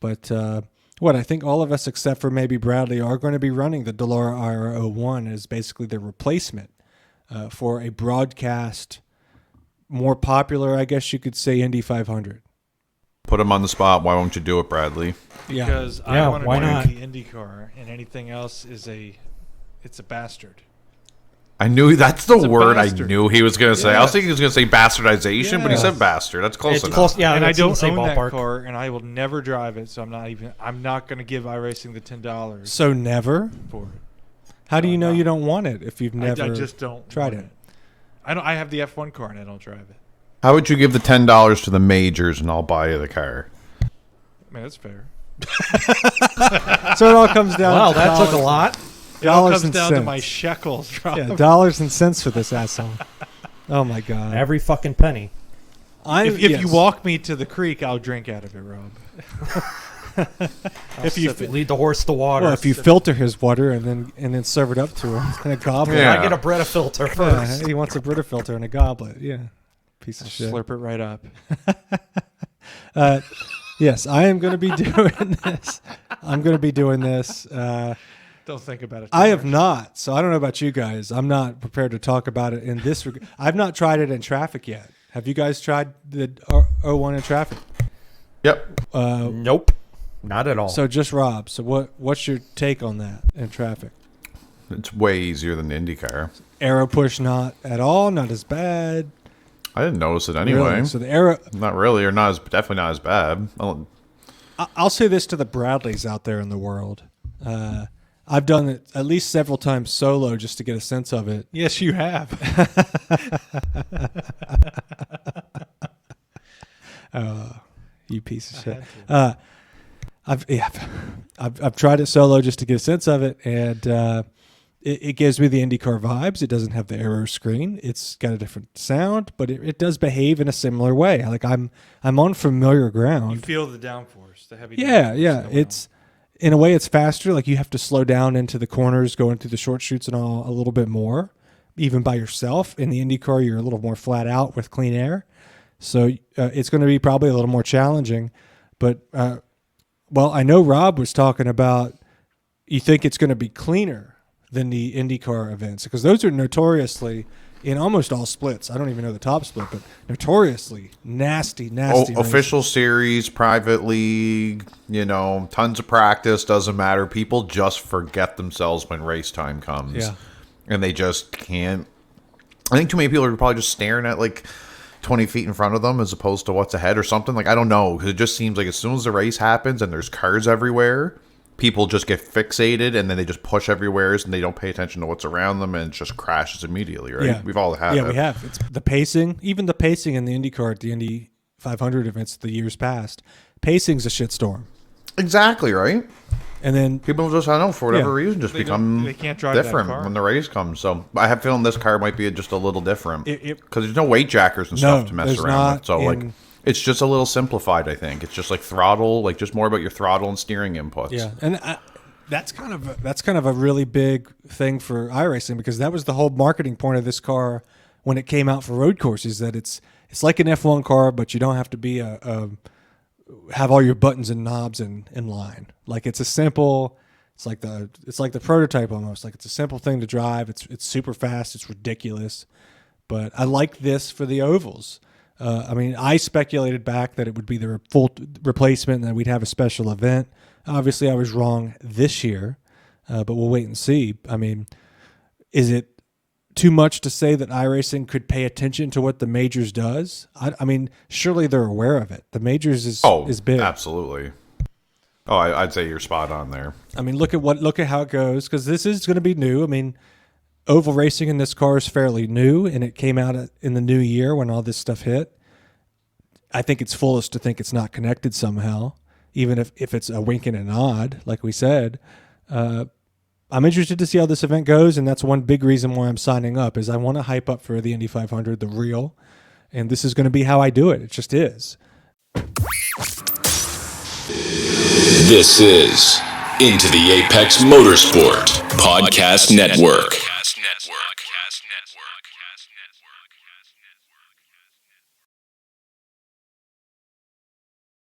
But I think all of us except for maybe Bradley are going to be running the Dallara IR-01 as basically the replacement for a broadcast, more popular, I guess you could say, Indy 500. Put him on the spot. Why won't you do it, Bradley? Because I want to do the Indy car, and anything else is it's a bastard. I knew that's the word I knew he was going to say. I was thinking he was going to say bastardization, but he said bastard. That's close enough. Close, yeah, and I don't own ballpark. that car, and I will never drive it, so I'm not going to give iRacing the $10. So never? For it. How do you know you don't want it if you've never I just don't tried it? I have the F1 car, and I don't drive it. How would you give the $10 to the majors and I'll buy you the car? I mean, that's fair. So it all comes down wow, to that took a lot. It all dollars comes and down cents. to my shekels, Rob. Yeah, dollars and cents for this asshole. Oh, my God. Every fucking penny. If you walk me to the creek, I'll drink out of it, Rob. If you lead the horse to water. Well, if you filter his water and then serve it up to him in a goblet. Yeah. I get a Brita filter first. He wants a Brita filter in a goblet. Yeah. Piece of shit. Slurp it right up. Yes, I am going to be doing this. I'm going to be doing this. Don't think about it. I have not, so I don't know about you guys. I'm not prepared to talk about it in this regard. I've not tried it in traffic yet. Have you guys tried the 01 in traffic? Yep. Nope. Not at all. So just Rob. So what's your take on that in traffic? It's way easier than the IndyCar. Arrow push not at all, not as bad. I didn't notice it anyway. Really? So the arrow, not really, or definitely not as bad. I'll say this to the Bradleys out there in the world. I've done it at least several times solo just to get a sense of it. Yes, you have. You piece of shit. I've tried it solo just to get a sense of it, and it gives me the IndyCar vibes. It doesn't have the arrow screen. It's got a different sound, but it does behave in a similar way. Like I'm on familiar ground. You feel the downforce, the heavy. Yeah. downforce It's in a way it's faster. Like you have to slow down into the corners, going through the short chutes and all a little bit more, even by yourself. In the IndyCar, you're a little more flat out with clean air, so it's going to be probably a little more challenging. But I know Rob was talking about. You think it's going to be cleaner than the IndyCar events, because those are notoriously, in almost all splits, I don't even know the top split, but notoriously nasty official series, private league, tons of practice, doesn't matter. People just forget themselves when race time comes. Yeah. And they just can't. I think too many people are probably just staring at 20 feet in front of them as opposed to what's ahead or something. I don't know, because it just seems like as soon as the race happens and there's cars everywhere, people just get fixated and then they just push everywhere and they don't pay attention to what's around them and it just crashes immediately, right? Yeah. We've all had it. Yeah, we have. It's the pacing, even the pacing in the IndyCar at the Indy 500 events the years past. Pacing's a shitstorm. Exactly, right? And then people just, I don't know, for whatever reason, just they can't drive different that car when the race comes. So I have a feeling this car might be just a little different because there's no weight jackers and stuff to mess around with. So it's just a little simplified, I think. It's just like throttle, just more about your throttle and steering inputs. Yeah, and that's kind of a really big thing for iRacing, because that was the whole marketing point of this car when it came out for road courses. That it's like an F1 car, but you don't have to be have all your buttons and knobs in line. Like it's a simple. It's like the prototype almost. Like it's a simple thing to drive. It's super fast. It's ridiculous, but I like this for the ovals. I speculated back that it would be the full replacement and that we'd have a special event. Obviously, I was wrong this year, but we'll wait and see. Is it too much to say that iRacing could pay attention to what the majors does? Surely they're aware of it. The majors is big. Absolutely. Oh, I'd say you're spot on there. Look at how it goes, because this is going to be new. Oval racing in this car is fairly new, and it came out in the new year when all this stuff hit. I think it's foolish to think it's not connected somehow, even if it's a wink and a nod, like we said. I'm interested to see how this event goes, and that's one big reason why I'm signing up, is I want to hype up for the Indy 500, the real, and this is going to be how I do it. It just is. This is Into the Apex Motorsport Podcast Network.